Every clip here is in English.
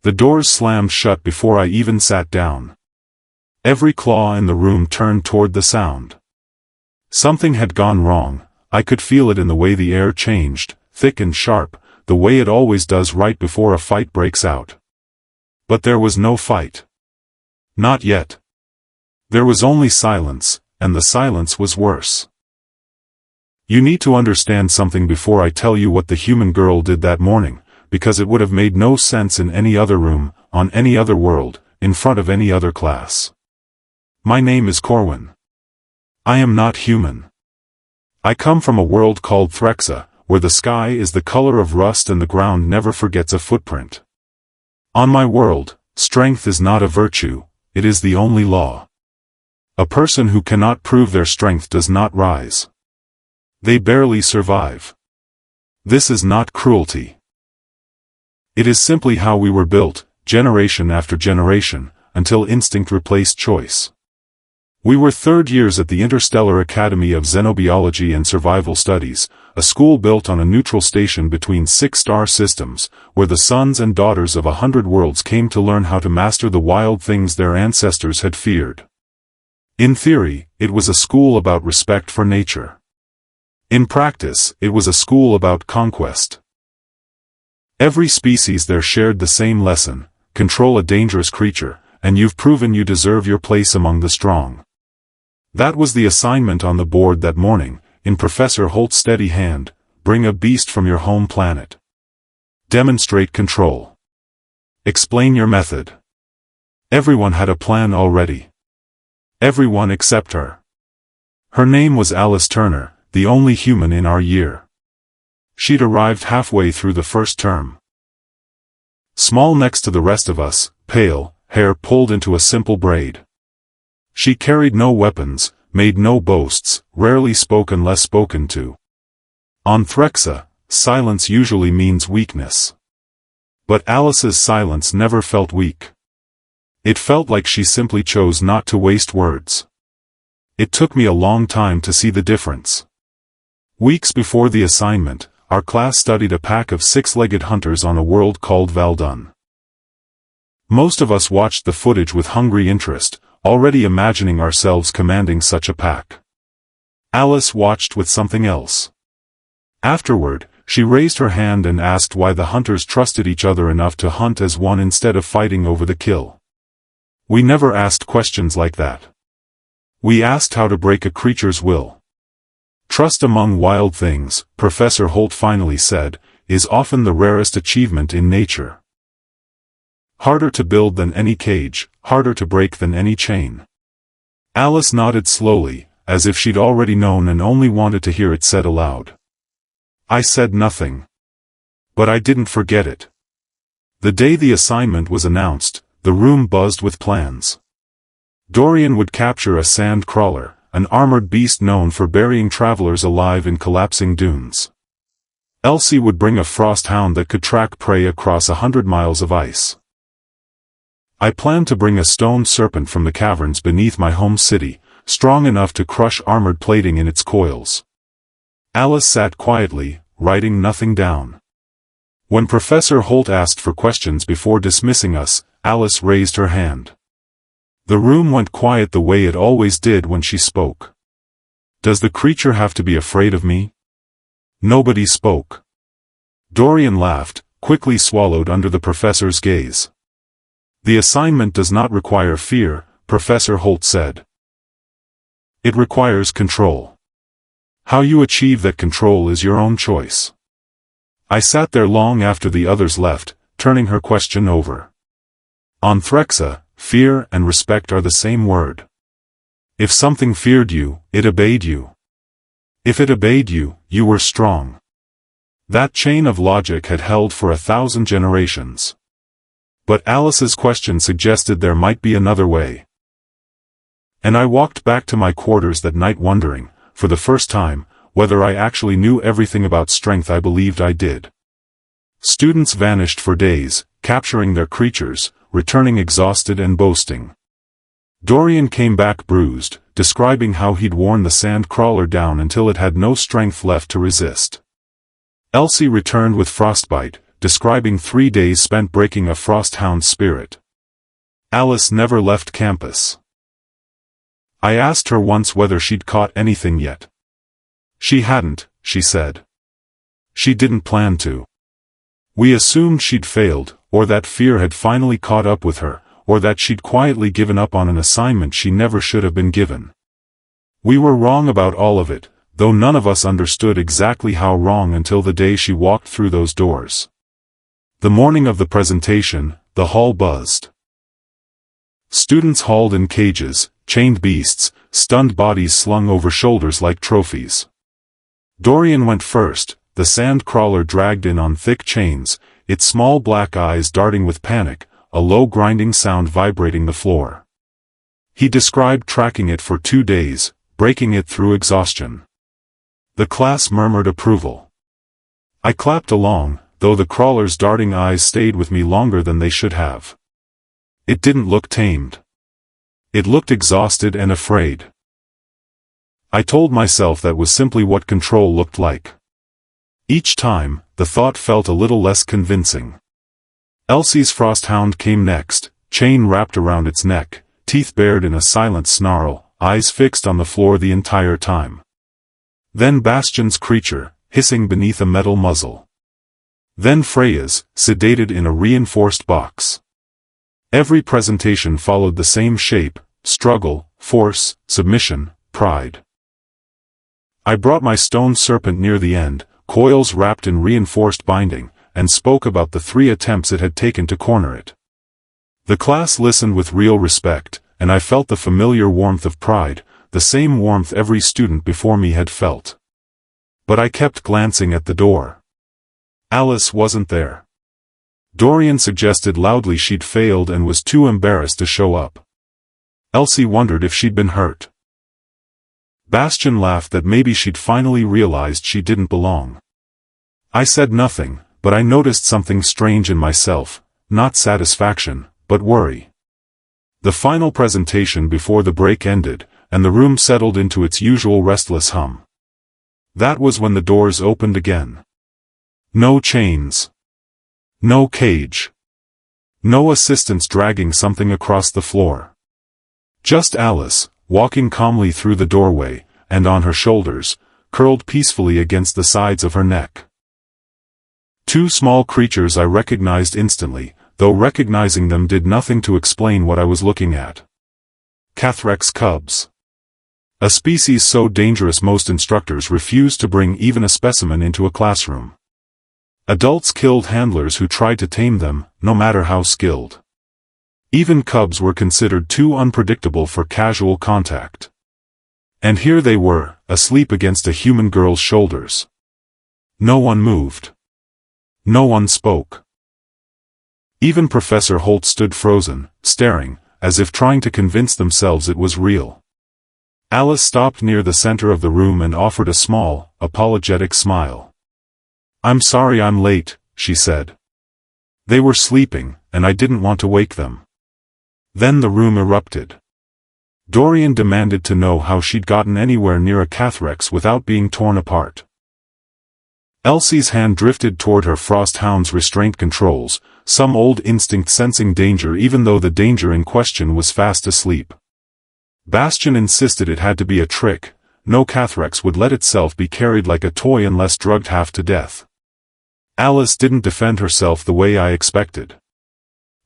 The doors slammed shut before I even sat down. Every claw in the room turned toward the sound. Something had gone wrong. I could feel it in the way the air changed, thick and sharp, the way it always does right before a fight breaks out. But there was no fight. Not yet. There was only silence, and the silence was worse. You need to understand something before I tell you what the human girl did that morning, because it would have made no sense in any other room, on any other world, in front of any other class. My name is Corwin. I am not human. I come from a world called Threxa, where the sky is the color of rust and the ground never forgets a footprint. On my world, strength is not a virtue, it is the only law. A person who cannot prove their strength does not rise. They barely survive. This is not cruelty. It is simply how we were built, generation after generation, until instinct replaced choice. We were third years at the Interstellar Academy of Xenobiology and Survival Studies, a school built on a neutral station between 6 star systems, where the sons and daughters of 100 worlds came to learn how to master the wild things their ancestors had feared. In theory, it was a school about respect for nature. In practice, it was a school about conquest. Every species there shared the same lesson: control a dangerous creature, and you've proven you deserve your place among the strong. That was the assignment on the board that morning, in Professor Holt's steady hand: bring a beast from your home planet. Demonstrate control. Explain your method. Everyone had a plan already. Everyone except her. Her name was Alice Turner, the only human in our year. She'd arrived halfway through the first term. Small next to the rest of us, pale, hair pulled into a simple braid. She carried no weapons, made no boasts, rarely spoke unless spoken to. On Threxa, silence usually means weakness. But Alice's silence never felt weak. It felt like she simply chose not to waste words. It took me a long time to see the difference. Weeks before the assignment, our class studied a pack of 6-legged hunters on a world called Valdun. Most of us watched the footage with hungry interest, already imagining ourselves commanding such a pack. Alice watched with something else. Afterward, she raised her hand and asked why the hunters trusted each other enough to hunt as one instead of fighting over the kill. We never asked questions like that. We asked how to break a creature's will. Trust among wild things, Professor Holt finally said, is often the rarest achievement in nature. Harder to build than any cage, harder to break than any chain. Alice nodded slowly, as if she'd already known and only wanted to hear it said aloud. I said nothing. But I didn't forget it. The day the assignment was announced, the room buzzed with plans. Dorian would capture a sand crawler, an armored beast known for burying travelers alive in collapsing dunes. Elsie would bring a frost hound that could track prey across 100 miles of ice. I planned to bring a stone serpent from the caverns beneath my home city, strong enough to crush armored plating in its coils. Alice sat quietly, writing nothing down. When Professor Holt asked for questions before dismissing us, Alice raised her hand. The room went quiet the way it always did when she spoke. Does the creature have to be afraid of me? Nobody spoke. Dorian laughed, quickly swallowed under the professor's gaze. The assignment does not require fear, Professor Holt said. It requires control. How you achieve that control is your own choice. I sat there long after the others left, turning her question over. On Threxa, fear and respect are the same word. If something feared you, it obeyed you. If it obeyed you, you were strong. That chain of logic had held for 1,000 generations. But Alice's question suggested there might be another way. And I walked back to my quarters that night wondering, for the first time, whether I actually knew everything about strength I believed I did. Students vanished for days, capturing their creatures, returning exhausted and boasting. Dorian came back bruised, describing how he'd worn the sand crawler down until it had no strength left to resist. Elsie returned with frostbite, describing 3 days spent breaking a frosthound spirit. Alice never left campus. I asked her once whether she'd caught anything yet. She hadn't, she said. She didn't plan to. We assumed she'd failed, or that fear had finally caught up with her, or that she'd quietly given up on an assignment she never should have been given. We were wrong about all of it, though none of us understood exactly how wrong until the day she walked through those doors. The morning of the presentation, the hall buzzed. Students hauled in cages, chained beasts, stunned bodies slung over shoulders like trophies. Dorian went first, the sand crawler dragged in on thick chains, its small black eyes darting with panic, a low grinding sound vibrating the floor. He described tracking it for 2 days, breaking it through exhaustion. The class murmured approval. I clapped along, though the crawler's darting eyes stayed with me longer than they should have. It didn't look tamed. It looked exhausted and afraid. I told myself that was simply what control looked like. Each time, the thought felt a little less convincing. Elsie's frosthound came next, chain wrapped around its neck, teeth bared in a silent snarl, eyes fixed on the floor the entire time. Then Bastion's creature, hissing beneath a metal muzzle. Then Freya's, sedated in a reinforced box. Every presentation followed the same shape: struggle, force, submission, pride. I brought my stone serpent near the end, coils wrapped in reinforced binding, and spoke about the 3 attempts it had taken to corner it. The class listened with real respect, and I felt the familiar warmth of pride, the same warmth every student before me had felt. But I kept glancing at the door. Alice wasn't there. Dorian suggested loudly she'd failed and was too embarrassed to show up. Elsie wondered if she'd been hurt. Bastion laughed that maybe she'd finally realized she didn't belong. I said nothing, but I noticed something strange in myself, not satisfaction, but worry. The final presentation before the break ended, and the room settled into its usual restless hum. That was when the doors opened again. No chains. No cage. No assistants dragging something across the floor. Just Alice, walking calmly through the doorway, and on her shoulders, curled peacefully against the sides of her neck. 2 small creatures I recognized instantly, though recognizing them did nothing to explain what I was looking at. Cathrex cubs. A species so dangerous most instructors refused to bring even a specimen into a classroom. Adults killed handlers who tried to tame them, no matter how skilled. Even cubs were considered too unpredictable for casual contact. And here they were, asleep against a human girl's shoulders. No one moved. No one spoke. Even Professor Holt stood frozen, staring, as if trying to convince themselves it was real. Alice stopped near the center of the room and offered a small, apologetic smile. "I'm sorry I'm late," she said. They were sleeping, and I didn't want to wake them. Then the room erupted. Dorian demanded to know how she'd gotten anywhere near a Cathrex without being torn apart. Elsie's hand drifted toward her frosthound's restraint controls, some old instinct sensing danger even though the danger in question was fast asleep. Bastion insisted it had to be a trick. No Cathrex would let itself be carried like a toy unless drugged half to death. Alice didn't defend herself the way I expected.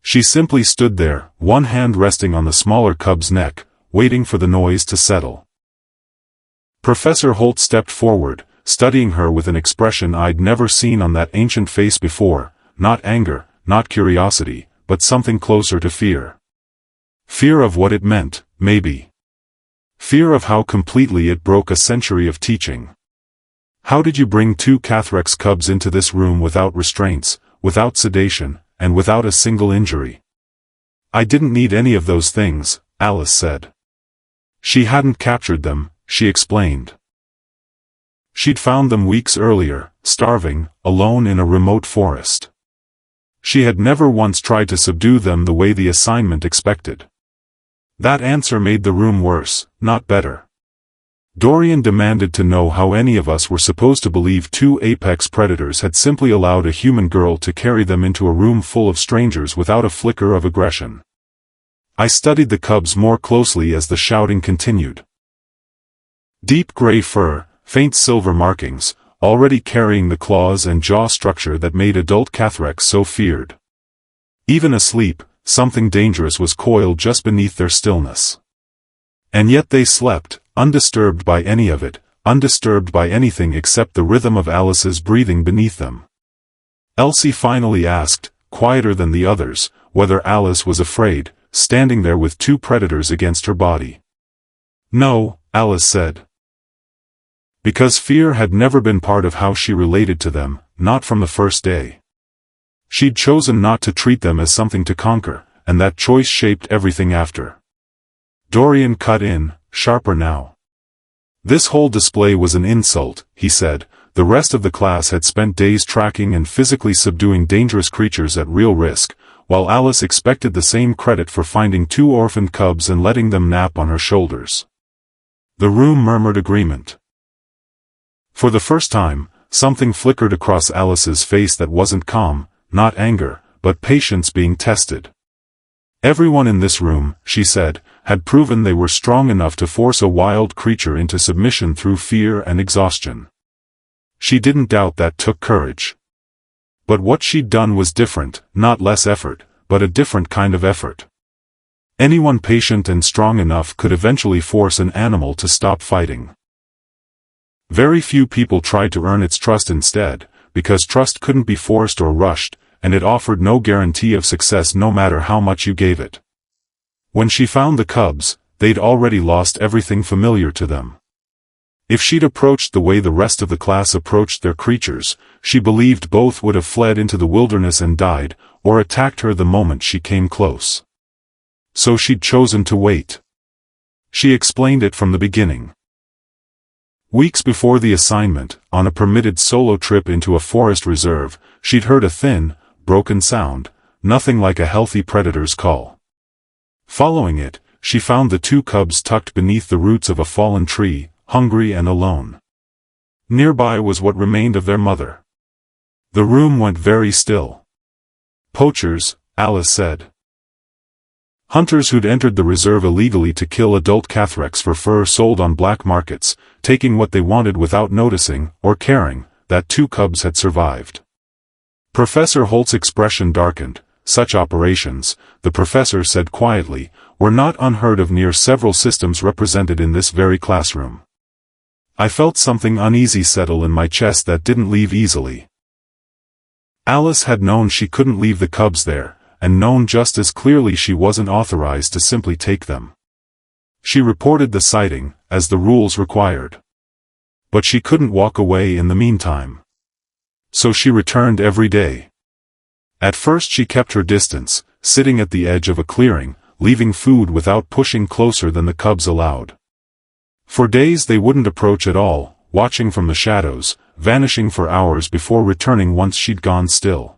She simply stood there, one hand resting on the smaller cub's neck, waiting for the noise to settle. Professor Holt stepped forward, studying her with an expression I'd never seen on that ancient face before, not anger, not curiosity, but something closer to fear. Fear of what it meant, maybe. Fear of how completely it broke a century of teaching. How did you bring 2 Cathrex cubs into this room without restraints, without sedation, and without a single injury? I didn't need any of those things, Alice said. She hadn't captured them, she explained. She'd found them weeks earlier, starving, alone in a remote forest. She had never once tried to subdue them the way the assignment expected. That answer made the room worse, not better. Dorian demanded to know how any of us were supposed to believe two apex predators had simply allowed a human girl to carry them into a room full of strangers without a flicker of aggression. I studied the cubs more closely as the shouting continued. Deep gray fur, faint silver markings, already carrying the claws and jaw structure that made adult Cathrex so feared. Even asleep, something dangerous was coiled just beneath their stillness. And yet they slept, undisturbed by any of it, undisturbed by anything except the rhythm of Alice's breathing beneath them. Elsie finally asked, quieter than the others, whether Alice was afraid, standing there with two predators against her body. No, Alice said. Because fear had never been part of how she related to them, not from the first day. She'd chosen not to treat them as something to conquer, and that choice shaped everything after. Dorian cut in, sharper now. This whole display was an insult, he said. The rest of the class had spent days tracking and physically subduing dangerous creatures at real risk, while Alice expected the same credit for finding two orphaned cubs and letting them nap on her shoulders. The room murmured agreement. For the first time, something flickered across Alice's face that wasn't calm, not anger, but patience being tested. Everyone in this room, she said, had proven they were strong enough to force a wild creature into submission through fear and exhaustion. She didn't doubt that took courage. But what she'd done was different, not less effort, but a different kind of effort. Anyone patient and strong enough could eventually force an animal to stop fighting. Very few people tried to earn its trust instead, because trust couldn't be forced or rushed, and it offered no guarantee of success no matter how much you gave it. When she found the cubs, they'd already lost everything familiar to them. If she'd approached the way the rest of the class approached their creatures, she believed both would have fled into the wilderness and died, or attacked her the moment she came close. So she'd chosen to wait. She explained it from the beginning. Weeks before the assignment, on a permitted solo trip into a forest reserve, she'd heard a thin, broken sound, nothing like a healthy predator's call. Following it, she found the two cubs tucked beneath the roots of a fallen tree, hungry and alone. Nearby was what remained of their mother. The room went very still. Poachers, Alice said. Hunters who'd entered the reserve illegally to kill adult Cathrex for fur sold on black markets, taking what they wanted without noticing, or caring, that two cubs had survived. Professor Holt's expression darkened. Such operations, the professor said quietly, were not unheard of near several systems represented in this very classroom. I felt something uneasy settle in my chest that didn't leave easily. Alice had known she couldn't leave the cubs there, and known just as clearly she wasn't authorized to simply take them. She reported the sighting, as the rules required. But she couldn't walk away in the meantime. So she returned every day. At first she kept her distance, sitting at the edge of a clearing, leaving food without pushing closer than the cubs allowed. For days they wouldn't approach at all, watching from the shadows, vanishing for hours before returning once she'd gone still.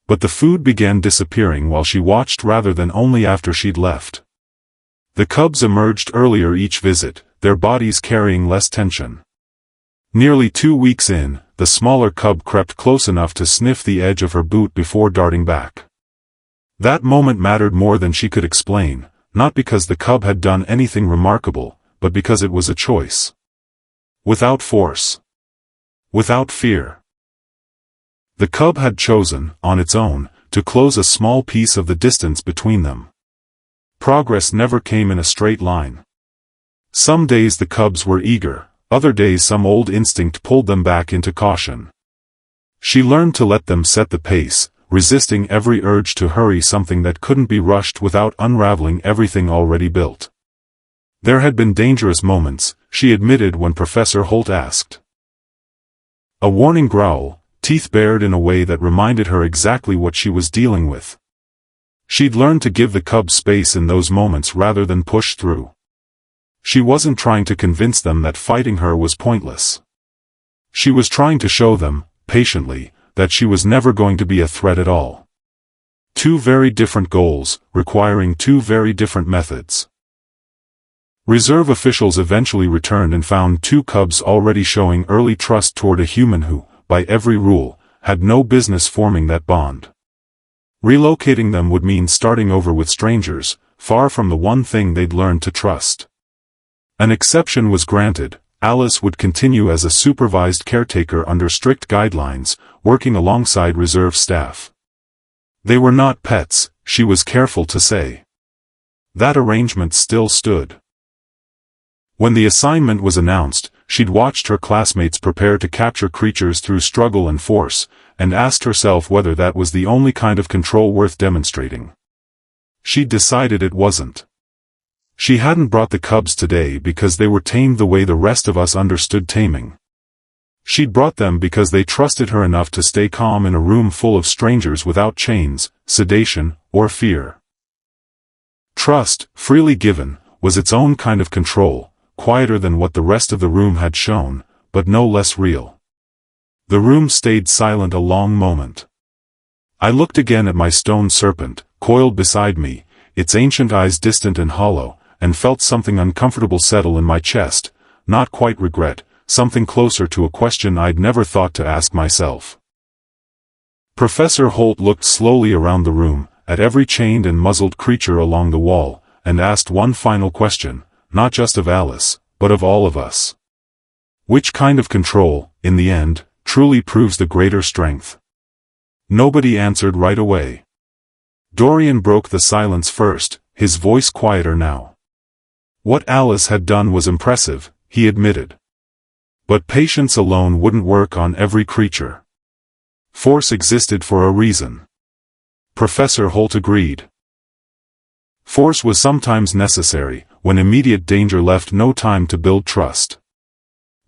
But the food began disappearing while she watched rather than only after she'd left. The cubs emerged earlier each visit, their bodies carrying less tension. Nearly 2 weeks in, the smaller cub crept close enough to sniff the edge of her boot before darting back. That moment mattered more than she could explain, not because the cub had done anything remarkable, but because it was a choice. Without force. Without fear. The cub had chosen, on its own, to close a small piece of the distance between them. Progress never came in a straight line. Some days the cubs were eager, other days some old instinct pulled them back into caution. She learned to let them set the pace, resisting every urge to hurry something that couldn't be rushed without unraveling everything already built. There had been dangerous moments, she admitted when Professor Holt asked. A warning growl, teeth bared in a way that reminded her exactly what she was dealing with. She'd learned to give the cubs space in those moments rather than push through. She wasn't trying to convince them that fighting her was pointless. She was trying to show them, patiently, that she was never going to be a threat at all. Two very different goals, requiring two very different methods. Reserve officials eventually returned and found 2 cubs already showing early trust toward a human who, by every rule, had no business forming that bond. Relocating them would mean starting over with strangers, far from the one thing they'd learned to trust. An exception was granted. Alice would continue as a supervised caretaker under strict guidelines, working alongside reserve staff. They were not pets, she was careful to say. That arrangement still stood. When the assignment was announced, she'd watched her classmates prepare to capture creatures through struggle and force, and asked herself whether that was the only kind of control worth demonstrating. She'd decided it wasn't. She hadn't brought the cubs today because they were tamed the way the rest of us understood taming. She'd brought them because they trusted her enough to stay calm in a room full of strangers without chains, sedation, or fear. Trust, freely given, was its own kind of control, quieter than what the rest of the room had shown, but no less real. The room stayed silent a long moment. I looked again at my stone serpent, coiled beside me, its ancient eyes distant and hollow, and felt something uncomfortable settle in my chest, not quite regret, something closer to a question I'd never thought to ask myself. Professor Holt looked slowly around the room, at every chained and muzzled creature along the wall, and asked one final question, not just of Alice, but of all of us. Which kind of control, in the end, truly proves the greater strength? Nobody answered right away. Dorian broke the silence first, his voice quieter now. What Alice had done was impressive, he admitted. But patience alone wouldn't work on every creature. Force existed for a reason. Professor Holt agreed. Force was sometimes necessary, when immediate danger left no time to build trust.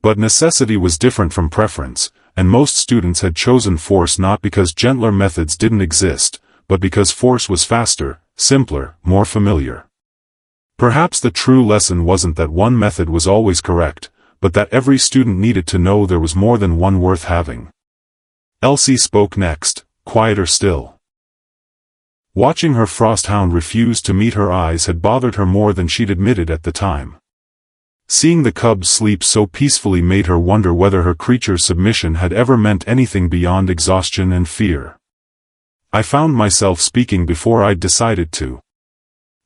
But necessity was different from preference, and most students had chosen force not because gentler methods didn't exist, but because force was faster, simpler, more familiar. Perhaps the true lesson wasn't that one method was always correct, but that every student needed to know there was more than one worth having. Elsie spoke next, quieter still. Watching her frosthound refuse to meet her eyes had bothered her more than she'd admitted at the time. Seeing the cubs sleep so peacefully made her wonder whether her creature's submission had ever meant anything beyond exhaustion and fear. I found myself speaking before I'd decided to.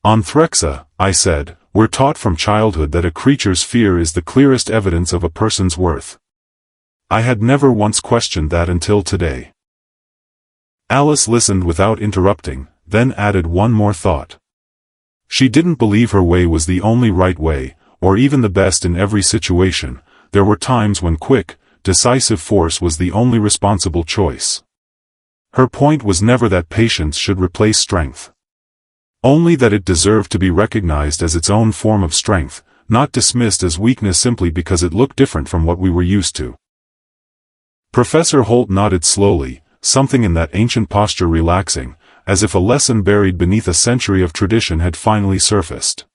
On Threxa, I said, we're taught from childhood that a creature's fear is the clearest evidence of a person's worth. I had never once questioned that until today. Alice listened without interrupting, then added one more thought. She didn't believe her way was the only right way, or even the best in every situation. There were times when quick, decisive force was the only responsible choice. Her point was never that patience should replace strength. Only that it deserved to be recognized as its own form of strength, not dismissed as weakness simply because it looked different from what we were used to. Professor Holt nodded slowly, something in that ancient posture relaxing, as if a lesson buried beneath a century of tradition had finally surfaced.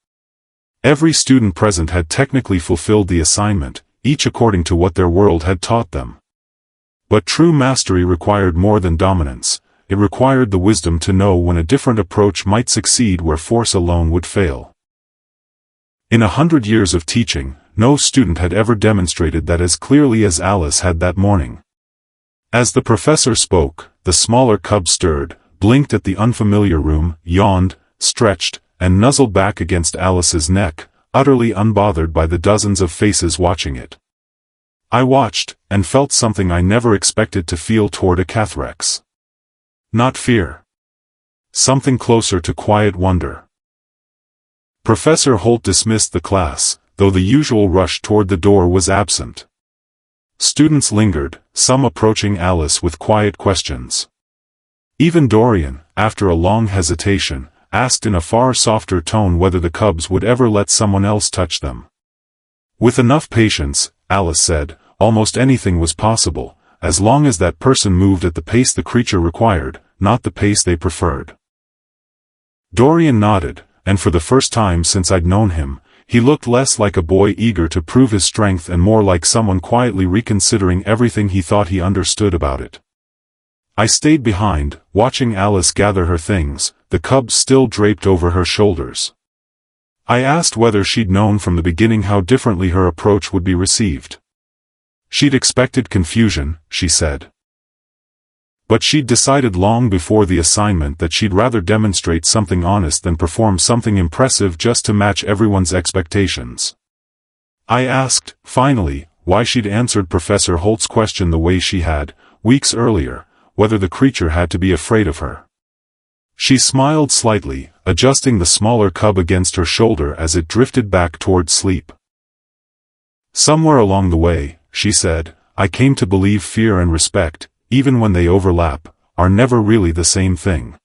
Every student present had technically fulfilled the assignment, each according to what their world had taught them. But true mastery required more than dominance. It required the wisdom to know when a different approach might succeed where force alone would fail. In 100 years of teaching, no student had ever demonstrated that as clearly as Alice had that morning. As the professor spoke, the smaller cub stirred, blinked at the unfamiliar room, yawned, stretched, and nuzzled back against Alice's neck, utterly unbothered by the dozens of faces watching it. I watched, and felt something I never expected to feel toward a Cathrex. Not fear. Something closer to quiet wonder. Professor Holt dismissed the class, though the usual rush toward the door was absent. Students lingered, some approaching Alice with quiet questions. Even Dorian, after a long hesitation, asked in a far softer tone whether the cubs would ever let someone else touch them. With enough patience, Alice said, almost anything was possible, as long as that person moved at the pace the creature required, not the pace they preferred. Dorian nodded, and for the first time since I'd known him, he looked less like a boy eager to prove his strength and more like someone quietly reconsidering everything he thought he understood about it. I stayed behind, watching Alice gather her things, the cubs still draped over her shoulders. I asked whether she'd known from the beginning how differently her approach would be received. She'd expected confusion, she said. But she'd decided long before the assignment that she'd rather demonstrate something honest than perform something impressive just to match everyone's expectations. I asked, finally, why she'd answered Professor Holt's question the way she had, weeks earlier, whether the creature had to be afraid of her. She smiled slightly, adjusting the smaller cub against her shoulder as it drifted back toward sleep. Somewhere along the way, she said, I came to believe fear and respect, even when they overlap, are never really the same thing.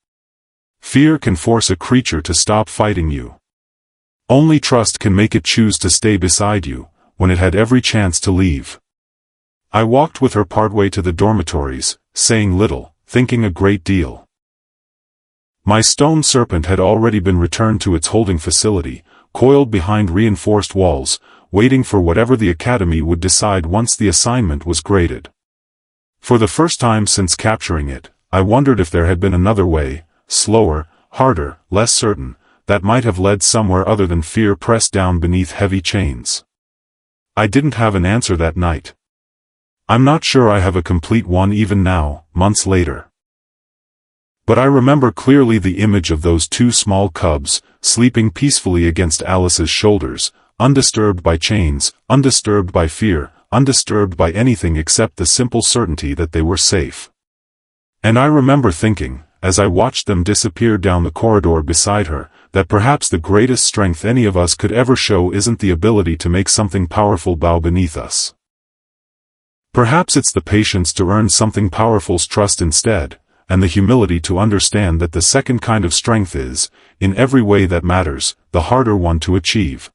Fear can force a creature to stop fighting you. Only trust can make it choose to stay beside you, when it had every chance to leave. I walked with her partway to the dormitories, saying little, thinking a great deal. My stone serpent had already been returned to its holding facility, coiled behind reinforced walls, waiting for whatever the academy would decide once the assignment was graded. For the first time since capturing it, I wondered if there had been another way, slower, harder, less certain, that might have led somewhere other than fear pressed down beneath heavy chains. I didn't have an answer that night. I'm not sure I have a complete one even now, months later. But I remember clearly the image of those two small cubs, sleeping peacefully against Alice's shoulders, undisturbed by chains, undisturbed by fear, undisturbed by anything except the simple certainty that they were safe. And I remember thinking, as I watched them disappear down the corridor beside her, that perhaps the greatest strength any of us could ever show isn't the ability to make something powerful bow beneath us. Perhaps it's the patience to earn something powerful's trust instead, and the humility to understand that the second kind of strength is, in every way that matters, the harder one to achieve.